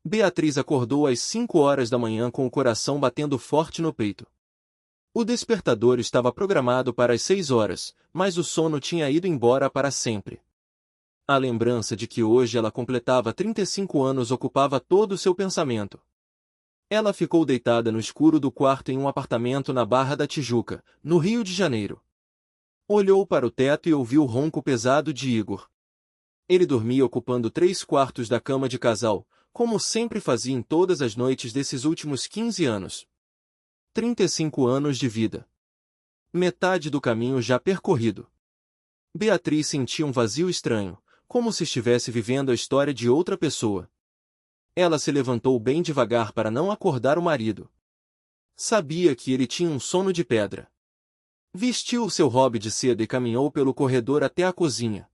Beatriz acordou às 5 horas da manhã com o coração batendo forte no peito. O despertador estava programado para as 6 horas, mas o sono tinha ido embora para sempre. A lembrança de que hoje ela completava 35 anos ocupava todo o seu pensamento. Ela ficou deitada no escuro do quarto em um apartamento na Barra da Tijuca, no Rio de Janeiro. Olhou para o teto e ouviu o ronco pesado de Igor. Ele dormia ocupando 3/4 da cama de casal, como sempre fazia em todas as noites desses últimos 15 anos. 35 anos de vida. Metade do caminho já percorrido. Beatriz sentia um vazio estranho, como se estivesse vivendo a história de outra pessoa. Ela se levantou bem devagar para não acordar o marido. Sabia que ele tinha um sono de pedra. Vestiu o seu hobby de seda e caminhou pelo corredor até a cozinha.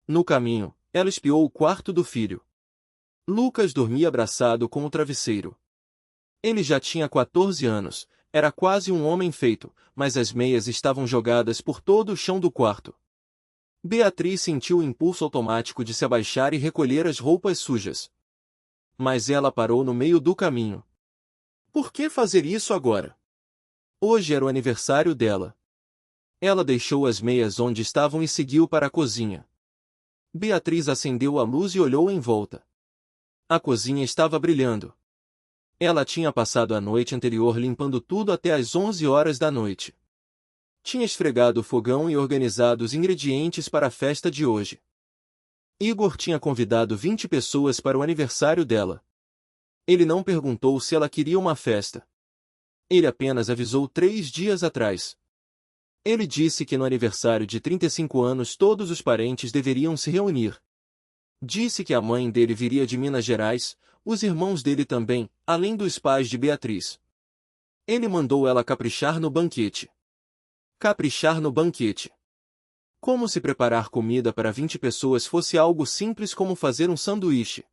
No caminho, ela espiou o quarto do filho. Lucas dormia abraçado com o travesseiro. Ele já tinha 14 anos, era quase um homem feito, mas as meias estavam jogadas por todo o chão do quarto. Beatriz sentiu o impulso automático de se abaixar e recolher as roupas sujas. Mas ela parou no meio do caminho. Por que fazer isso agora? Hoje era o aniversário dela. Ela deixou as meias onde estavam e seguiu para a cozinha. Beatriz acendeu a luz e olhou em volta. A cozinha estava brilhando. Ela tinha passado a noite anterior limpando tudo até às 11 horas da noite. Tinha esfregado o fogão e organizado os ingredientes para a festa de hoje. Igor tinha convidado 20 pessoas para o aniversário dela. Ele não perguntou se ela queria uma festa. Ele apenas avisou 3 dias atrás. Ele disse que no aniversário de 35 anos todos os parentes deveriam se reunir. Disse que a mãe dele viria de Minas Gerais, os irmãos dele também, além dos pais de Beatriz. Ele mandou ela caprichar no banquete. Caprichar no banquete. Como se preparar comida para 20 pessoas fosse algo simples como fazer um sanduíche.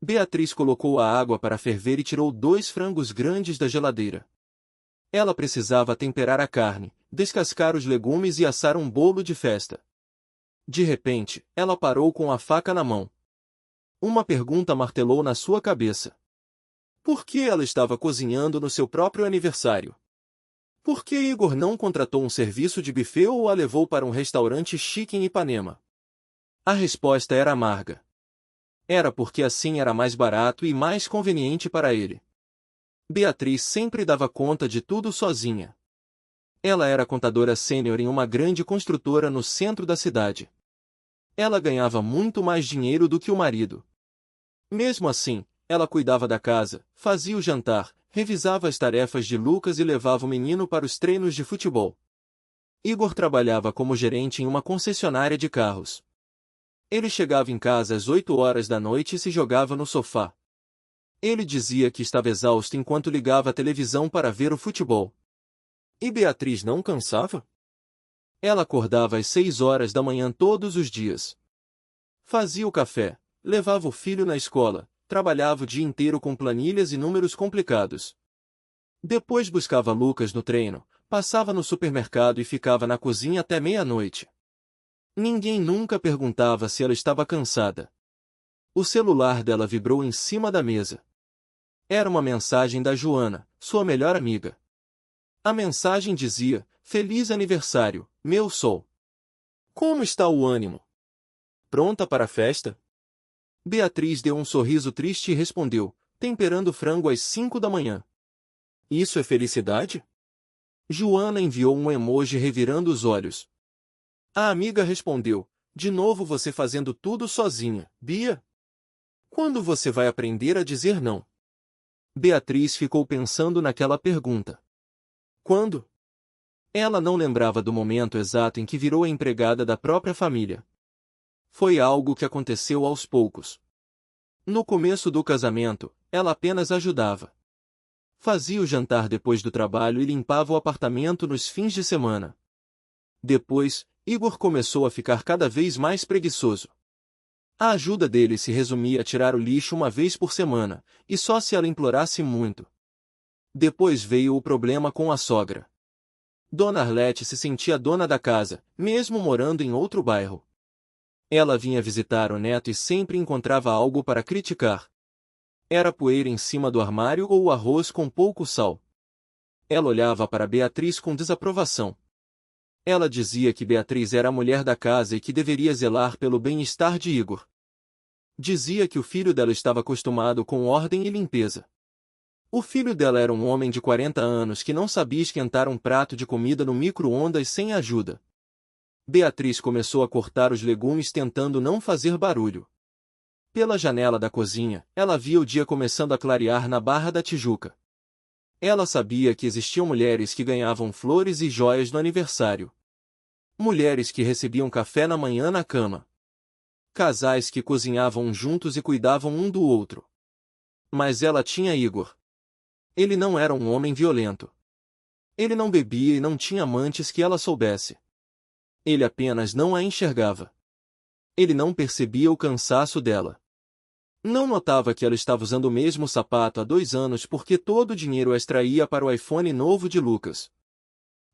Beatriz colocou a água para ferver e tirou 2 frangos grandes da geladeira. Ela precisava temperar a carne, descascar os legumes e assar um bolo de festa. De repente, ela parou com a faca na mão. Uma pergunta martelou na sua cabeça. Por que ela estava cozinhando no seu próprio aniversário? Por que Igor não contratou um serviço de buffet ou a levou para um restaurante chique em Ipanema? A resposta era amarga. Era porque assim era mais barato e mais conveniente para ele. Beatriz sempre dava conta de tudo sozinha. Ela era contadora sênior em uma grande construtora no centro da cidade. Ela ganhava muito mais dinheiro do que o marido. Mesmo assim, ela cuidava da casa, fazia o jantar, revisava as tarefas de Lucas e levava o menino para os treinos de futebol. Igor trabalhava como gerente em uma concessionária de carros. Ele chegava em casa às 8 horas da noite e se jogava no sofá. Ele dizia que estava exausto enquanto ligava a televisão para ver o futebol. E Beatriz não cansava? Ela acordava às 6 horas da manhã todos os dias. Fazia o café, levava o filho na escola, trabalhava o dia inteiro com planilhas e números complicados. Depois buscava Lucas no treino, passava no supermercado e ficava na cozinha até meia-noite. Ninguém nunca perguntava se ela estava cansada. O celular dela vibrou em cima da mesa. Era uma mensagem da Joana, sua melhor amiga. A mensagem dizia: "Feliz aniversário, meu sol. Como está o ânimo? Pronta para a festa?" Beatriz deu um sorriso triste e respondeu: "Temperando frango às 5 da manhã." "Isso é felicidade?" Joana enviou um emoji revirando os olhos. A amiga respondeu: "De novo você fazendo tudo sozinha, Bia? Quando você vai aprender a dizer não?" Beatriz ficou pensando naquela pergunta. Quando? Ela não lembrava do momento exato em que virou a empregada da própria família. Foi algo que aconteceu aos poucos. No começo do casamento, ela apenas ajudava. Fazia o jantar depois do trabalho e limpava o apartamento nos fins de semana. Depois, Igor começou a ficar cada vez mais preguiçoso. A ajuda dele se resumia a tirar o lixo uma vez por semana, e só se ela implorasse muito. Depois veio o problema com a sogra. Dona Arlete se sentia dona da casa, mesmo morando em outro bairro. Ela vinha visitar o neto e sempre encontrava algo para criticar. Era poeira em cima do armário ou arroz com pouco sal. Ela olhava para Beatriz com desaprovação. Ela dizia que Beatriz era a mulher da casa e que deveria zelar pelo bem-estar de Igor. Dizia que o filho dela estava acostumado com ordem e limpeza. O filho dela era um homem de 40 anos que não sabia esquentar um prato de comida no micro-ondas sem ajuda. Beatriz começou a cortar os legumes tentando não fazer barulho. Pela janela da cozinha, ela via o dia começando a clarear na Barra da Tijuca. Ela sabia que existiam mulheres que ganhavam flores e joias no aniversário. Mulheres que recebiam café na manhã na cama. Casais que cozinhavam juntos e cuidavam um do outro. Mas ela tinha Igor. Ele não era um homem violento. Ele não bebia e não tinha amantes que ela soubesse. Ele apenas não a enxergava. Ele não percebia o cansaço dela. Não notava que ela estava usando o mesmo sapato há 2 anos porque todo o dinheiro a extraía para o iPhone novo de Lucas.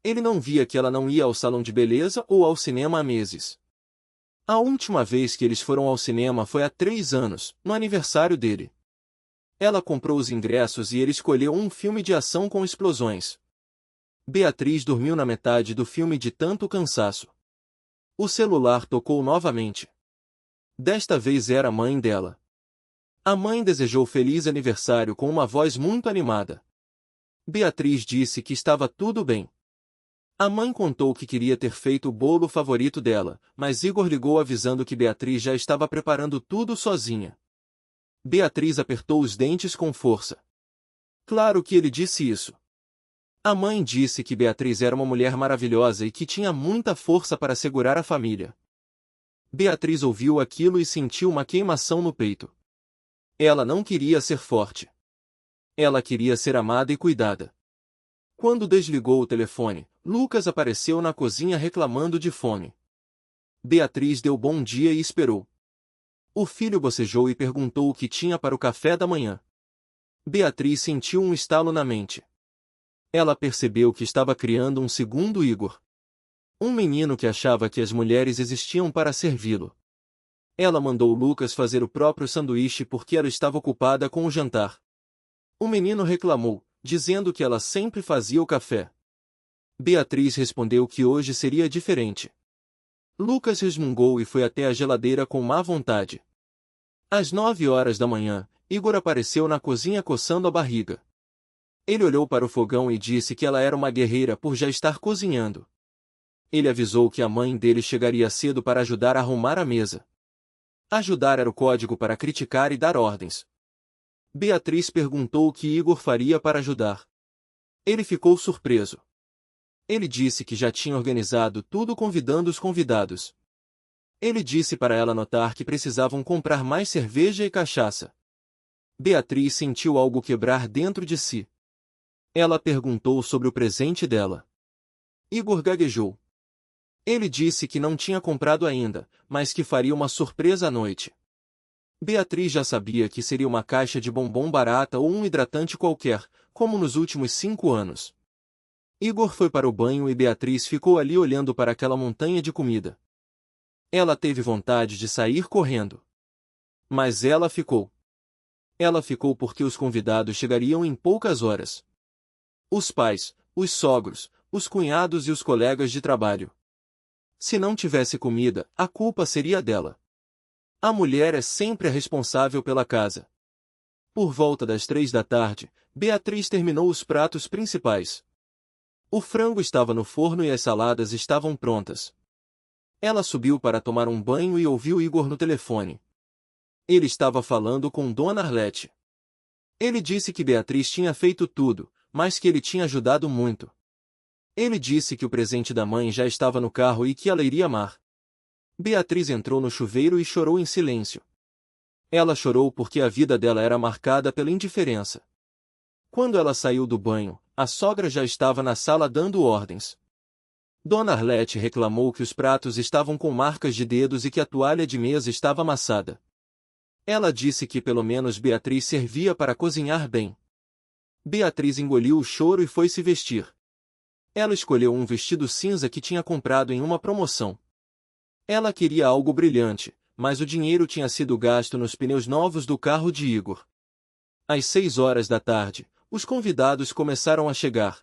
Ele não via que ela não ia ao salão de beleza ou ao cinema há meses. A última vez que eles foram ao cinema foi há 3 anos, no aniversário dele. Ela comprou os ingressos e ele escolheu um filme de ação com explosões. Beatriz dormiu na metade do filme de tanto cansaço. O celular tocou novamente. Desta vez era a mãe dela. A mãe desejou feliz aniversário com uma voz muito animada. Beatriz disse que estava tudo bem. A mãe contou que queria ter feito o bolo favorito dela, mas Igor ligou avisando que Beatriz já estava preparando tudo sozinha. Beatriz apertou os dentes com força. Claro que ele disse isso. A mãe disse que Beatriz era uma mulher maravilhosa e que tinha muita força para segurar a família. Beatriz ouviu aquilo e sentiu uma queimação no peito. Ela não queria ser forte. Ela queria ser amada e cuidada. Quando desligou o telefone, Lucas apareceu na cozinha reclamando de fome. Beatriz deu bom dia e esperou. O filho bocejou e perguntou o que tinha para o café da manhã. Beatriz sentiu um estalo na mente. Ela percebeu que estava criando um segundo Igor. Um menino que achava que as mulheres existiam para servi-lo. Ela mandou Lucas fazer o próprio sanduíche porque ela estava ocupada com o jantar. O menino reclamou, dizendo que ela sempre fazia o café. Beatriz respondeu que hoje seria diferente. Lucas resmungou e foi até a geladeira com má vontade. Às 9 horas da manhã, Igor apareceu na cozinha coçando a barriga. Ele olhou para o fogão e disse que ela era uma guerreira por já estar cozinhando. Ele avisou que a mãe dele chegaria cedo para ajudar a arrumar a mesa. Ajudar era o código para criticar e dar ordens. Beatriz perguntou o que Igor faria para ajudar. Ele ficou surpreso. Ele disse que já tinha organizado tudo convidando os convidados. Ele disse para ela notar que precisavam comprar mais cerveja e cachaça. Beatriz sentiu algo quebrar dentro de si. Ela perguntou sobre o presente dela. Igor gaguejou. Ele disse que não tinha comprado ainda, mas que faria uma surpresa à noite. Beatriz já sabia que seria uma caixa de bombom barata ou um hidratante qualquer, como nos últimos 5 anos. Igor foi para o banho e Beatriz ficou ali olhando para aquela montanha de comida. Ela teve vontade de sair correndo. Mas ela ficou. Ela ficou porque os convidados chegariam em poucas horas. Os pais, os sogros, os cunhados e os colegas de trabalho. Se não tivesse comida, a culpa seria dela. A mulher é sempre a responsável pela casa. Por volta das 3 da tarde, Beatriz terminou os pratos principais. O frango estava no forno e as saladas estavam prontas. Ela subiu para tomar um banho e ouviu Igor no telefone. Ele estava falando com Dona Arlete. Ele disse que Beatriz tinha feito tudo, mas que ele tinha ajudado muito. Ele disse que o presente da mãe já estava no carro e que ela iria amar. Beatriz entrou no chuveiro e chorou em silêncio. Ela chorou porque a vida dela era marcada pela indiferença. Quando ela saiu do banho, a sogra já estava na sala dando ordens. Dona Arlete reclamou que os pratos estavam com marcas de dedos e que a toalha de mesa estava amassada. Ela disse que pelo menos Beatriz servia para cozinhar bem. Beatriz engoliu o choro e foi se vestir. Ela escolheu um vestido cinza que tinha comprado em uma promoção. Ela queria algo brilhante, mas o dinheiro tinha sido gasto nos pneus novos do carro de Igor. Às 6 horas da tarde, os convidados começaram a chegar.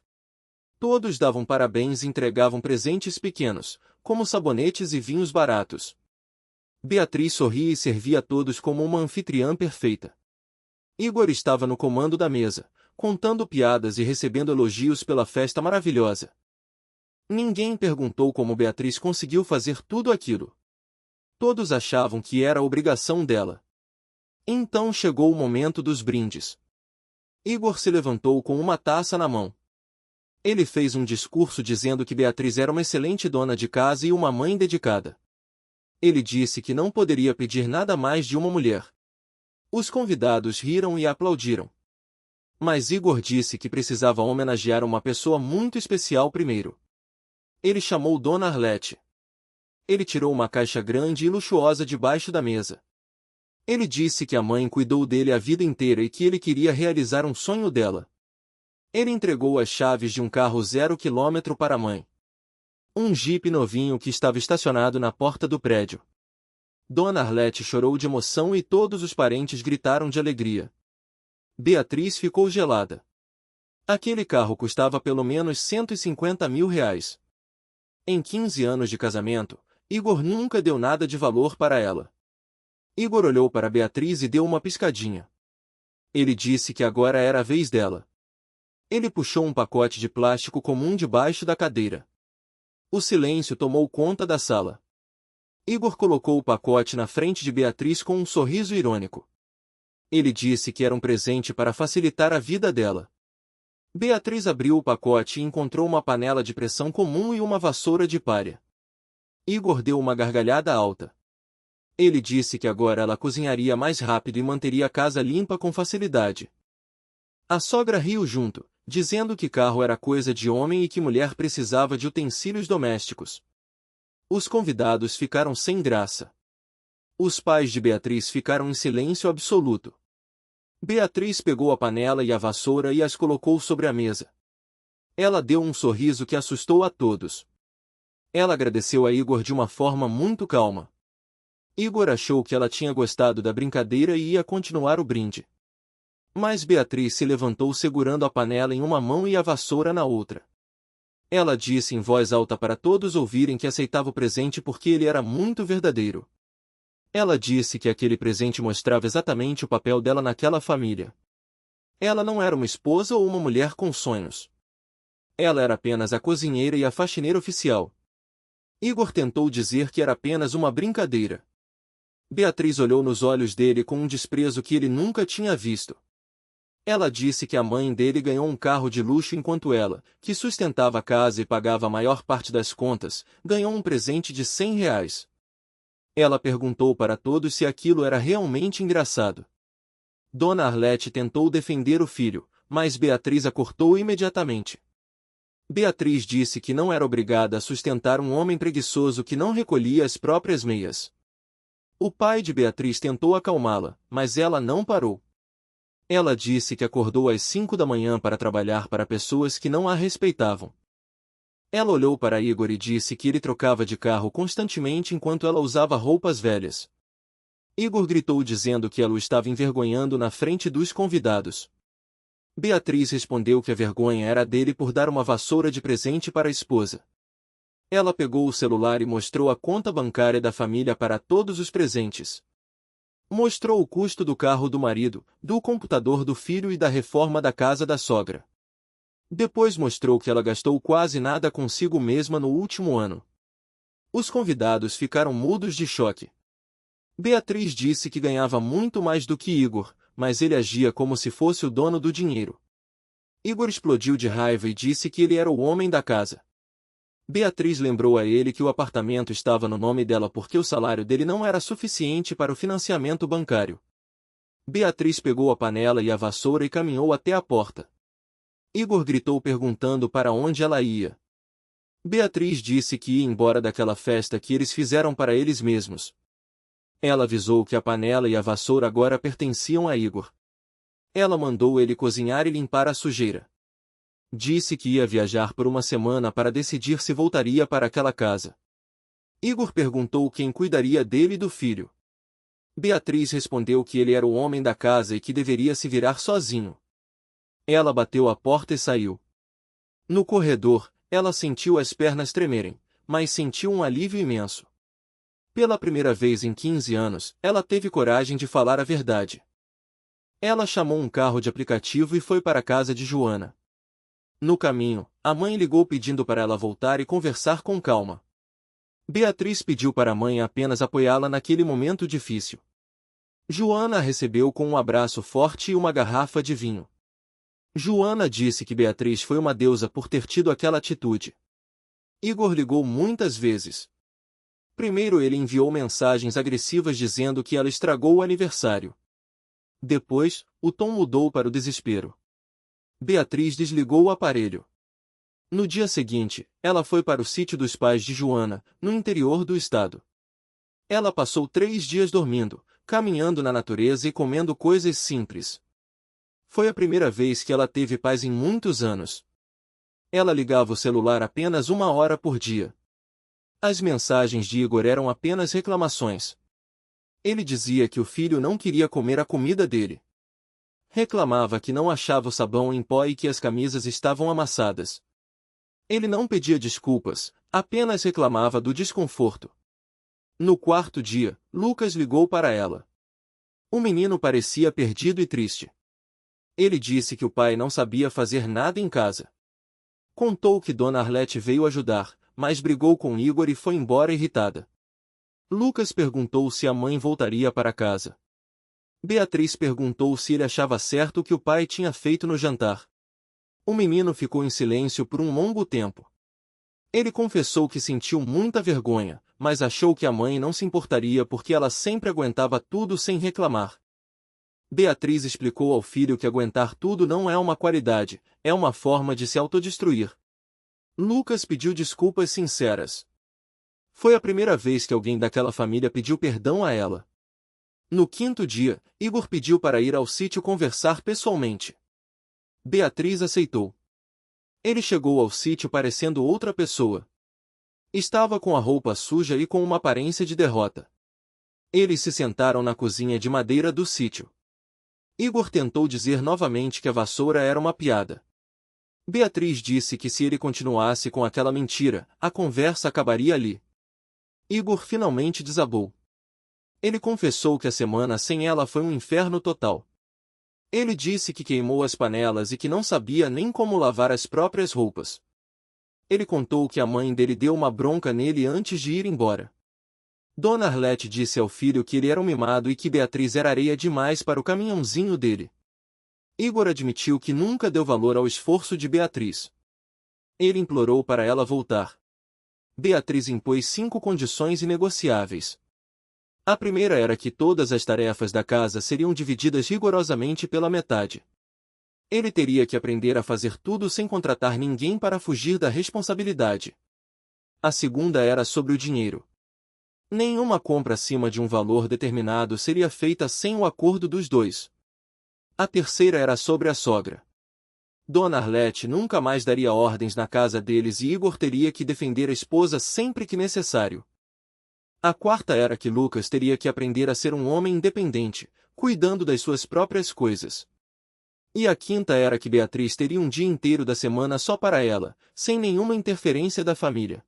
Todos davam parabéns e entregavam presentes pequenos, como sabonetes e vinhos baratos. Beatriz sorria e servia a todos como uma anfitriã perfeita. Igor estava no comando da mesa, contando piadas e recebendo elogios pela festa maravilhosa. Ninguém perguntou como Beatriz conseguiu fazer tudo aquilo. Todos achavam que era a obrigação dela. Então chegou o momento dos brindes. Igor se levantou com uma taça na mão. Ele fez um discurso dizendo que Beatriz era uma excelente dona de casa e uma mãe dedicada. Ele disse que não poderia pedir nada mais de uma mulher. Os convidados riram e aplaudiram. Mas Igor disse que precisava homenagear uma pessoa muito especial primeiro. Ele chamou Dona Arlete. Ele tirou uma caixa grande e luxuosa debaixo da mesa. Ele disse que a mãe cuidou dele a vida inteira e que ele queria realizar um sonho dela. Ele entregou as chaves de um carro 0 km para a mãe. Um jipe novinho que estava estacionado na porta do prédio. Dona Arlete chorou de emoção e todos os parentes gritaram de alegria. Beatriz ficou gelada. Aquele carro custava pelo menos 150 mil reais. Em 15 anos de casamento, Igor nunca deu nada de valor para ela. Igor olhou para Beatriz e deu uma piscadinha. Ele disse que agora era a vez dela. Ele puxou um pacote de plástico comum debaixo da cadeira. O silêncio tomou conta da sala. Igor colocou o pacote na frente de Beatriz com um sorriso irônico. Ele disse que era um presente para facilitar a vida dela. Beatriz abriu o pacote e encontrou uma panela de pressão comum e uma vassoura de palha. Igor deu uma gargalhada alta. Ele disse que agora ela cozinharia mais rápido e manteria a casa limpa com facilidade. A sogra riu junto, dizendo que carro era coisa de homem e que mulher precisava de utensílios domésticos. Os convidados ficaram sem graça. Os pais de Beatriz ficaram em silêncio absoluto. Beatriz pegou a panela e a vassoura e as colocou sobre a mesa. Ela deu um sorriso que assustou a todos. Ela agradeceu a Igor de uma forma muito calma. Igor achou que ela tinha gostado da brincadeira e ia continuar o brinde. Mas Beatriz se levantou segurando a panela em uma mão e a vassoura na outra. Ela disse em voz alta para todos ouvirem que aceitava o presente porque ele era muito verdadeiro. Ela disse que aquele presente mostrava exatamente o papel dela naquela família. Ela não era uma esposa ou uma mulher com sonhos. Ela era apenas a cozinheira e a faxineira oficial. Igor tentou dizer que era apenas uma brincadeira. Beatriz olhou nos olhos dele com um desprezo que ele nunca tinha visto. Ela disse que a mãe dele ganhou um carro de luxo enquanto ela, que sustentava a casa e pagava a maior parte das contas, ganhou um presente de 100 reais. Ela perguntou para todos se aquilo era realmente engraçado. Dona Arlete tentou defender o filho, mas Beatriz a cortou imediatamente. Beatriz disse que não era obrigada a sustentar um homem preguiçoso que não recolhia as próprias meias. O pai de Beatriz tentou acalmá-la, mas ela não parou. Ela disse que acordou às 5 da manhã para trabalhar para pessoas que não a respeitavam. Ela olhou para Igor e disse que ele trocava de carro constantemente enquanto ela usava roupas velhas. Igor gritou dizendo que ela o estava envergonhando na frente dos convidados. Beatriz respondeu que a vergonha era dele por dar uma vassoura de presente para a esposa. Ela pegou o celular e mostrou a conta bancária da família para todos os presentes. Mostrou o custo do carro do marido, do computador do filho e da reforma da casa da sogra. Depois mostrou que ela gastou quase nada consigo mesma no último ano. Os convidados ficaram mudos de choque. Beatriz disse que ganhava muito mais do que Igor, mas ele agia como se fosse o dono do dinheiro. Igor explodiu de raiva e disse que ele era o homem da casa. Beatriz lembrou a ele que o apartamento estava no nome dela porque o salário dele não era suficiente para o financiamento bancário. Beatriz pegou a panela e a vassoura e caminhou até a porta. Igor gritou perguntando para onde ela ia. Beatriz disse que ia embora daquela festa que eles fizeram para eles mesmos. Ela avisou que a panela e a vassoura agora pertenciam a Igor. Ela mandou ele cozinhar e limpar a sujeira. Disse que ia viajar por uma semana para decidir se voltaria para aquela casa. Igor perguntou quem cuidaria dele e do filho. Beatriz respondeu que ele era o homem da casa e que deveria se virar sozinho. Ela bateu a porta e saiu. No corredor, ela sentiu as pernas tremerem, mas sentiu um alívio imenso. Pela primeira vez em 15 anos, ela teve coragem de falar a verdade. Ela chamou um carro de aplicativo e foi para a casa de Joana. No caminho, a mãe ligou pedindo para ela voltar e conversar com calma. Beatriz pediu para a mãe apenas apoiá-la naquele momento difícil. Joana a recebeu com um abraço forte e uma garrafa de vinho. Joana disse que Beatriz foi uma deusa por ter tido aquela atitude. Igor ligou muitas vezes. Primeiro ele enviou mensagens agressivas dizendo que ela estragou o aniversário. Depois, o tom mudou para o desespero. Beatriz desligou o aparelho. No dia seguinte, ela foi para o sítio dos pais de Joana, no interior do estado. Ela passou 3 dias dormindo, caminhando na natureza e comendo coisas simples. Foi a primeira vez que ela teve paz em muitos anos. Ela ligava o celular apenas 1 hora por dia. As mensagens de Igor eram apenas reclamações. Ele dizia que o filho não queria comer a comida dele. Reclamava que não achava o sabão em pó e que as camisas estavam amassadas. Ele não pedia desculpas, apenas reclamava do desconforto. No 4º dia, Lucas ligou para ela. O menino parecia perdido e triste. Ele disse que o pai não sabia fazer nada em casa. Contou que Dona Arlete veio ajudar, mas brigou com Igor e foi embora irritada. Lucas perguntou se a mãe voltaria para casa. Beatriz perguntou se ele achava certo o que o pai tinha feito no jantar. O menino ficou em silêncio por um longo tempo. Ele confessou que sentiu muita vergonha, mas achou que a mãe não se importaria porque ela sempre aguentava tudo sem reclamar. Beatriz explicou ao filho que aguentar tudo não é uma qualidade, é uma forma de se autodestruir. Lucas pediu desculpas sinceras. Foi a primeira vez que alguém daquela família pediu perdão a ela. No 5º dia, Igor pediu para ir ao sítio conversar pessoalmente. Beatriz aceitou. Ele chegou ao sítio parecendo outra pessoa. Estava com a roupa suja e com uma aparência de derrota. Eles se sentaram na cozinha de madeira do sítio. Igor tentou dizer novamente que a vassoura era uma piada. Beatriz disse que se ele continuasse com aquela mentira, a conversa acabaria ali. Igor finalmente desabou. Ele confessou que a semana sem ela foi um inferno total. Ele disse que queimou as panelas e que não sabia nem como lavar as próprias roupas. Ele contou que a mãe dele deu uma bronca nele antes de ir embora. Dona Arlete disse ao filho que ele era um mimado e que Beatriz era areia demais para o caminhãozinho dele. Igor admitiu que nunca deu valor ao esforço de Beatriz. Ele implorou para ela voltar. Beatriz impôs 5 condições inegociáveis. A primeira era que todas as tarefas da casa seriam divididas rigorosamente pela metade. Ele teria que aprender a fazer tudo sem contratar ninguém para fugir da responsabilidade. A segunda era sobre o dinheiro. Nenhuma compra acima de um valor determinado seria feita sem o acordo dos dois. A terceira era sobre a sogra. Dona Arlete nunca mais daria ordens na casa deles e Igor teria que defender a esposa sempre que necessário. A quarta era que Lucas teria que aprender a ser um homem independente, cuidando das suas próprias coisas. E a quinta era que Beatriz teria um dia inteiro da semana só para ela, sem nenhuma interferência da família.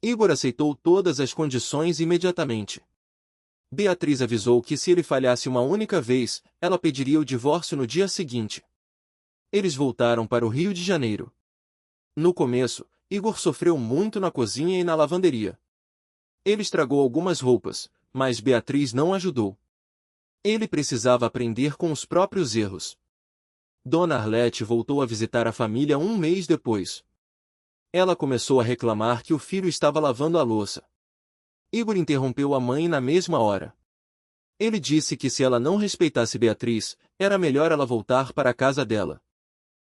Igor aceitou todas as condições imediatamente. Beatriz avisou que se ele falhasse uma única vez, ela pediria o divórcio no dia seguinte. Eles voltaram para o Rio de Janeiro. No começo, Igor sofreu muito na cozinha e na lavanderia. Ele estragou algumas roupas, mas Beatriz não ajudou. Ele precisava aprender com os próprios erros. Dona Arlete voltou a visitar a família 1 mês depois. Ela começou a reclamar que o filho estava lavando a louça. Igor interrompeu a mãe na mesma hora. Ele disse que se ela não respeitasse Beatriz, era melhor ela voltar para a casa dela.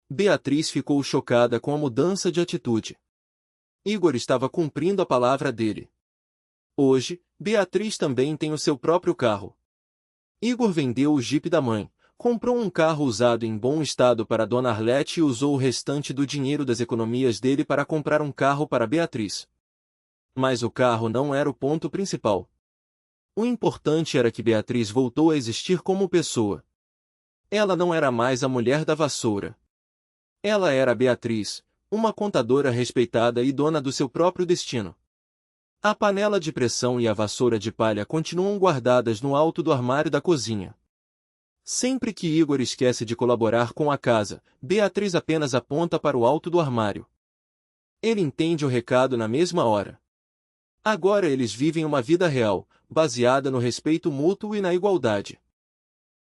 Beatriz ficou chocada com a mudança de atitude. Igor estava cumprindo a palavra dele. Hoje, Beatriz também tem o seu próprio carro. Igor vendeu o Jeep da mãe, comprou um carro usado em bom estado para Dona Arlete e usou o restante do dinheiro das economias dele para comprar um carro para Beatriz. Mas o carro não era o ponto principal. O importante era que Beatriz voltou a existir como pessoa. Ela não era mais a mulher da vassoura. Ela era Beatriz, uma contadora respeitada e dona do seu próprio destino. A panela de pressão e a vassoura de palha continuam guardadas no alto do armário da cozinha. Sempre que Igor esquece de colaborar com a casa, Beatriz apenas aponta para o alto do armário. Ele entende o recado na mesma hora. Agora eles vivem uma vida real, baseada no respeito mútuo e na igualdade.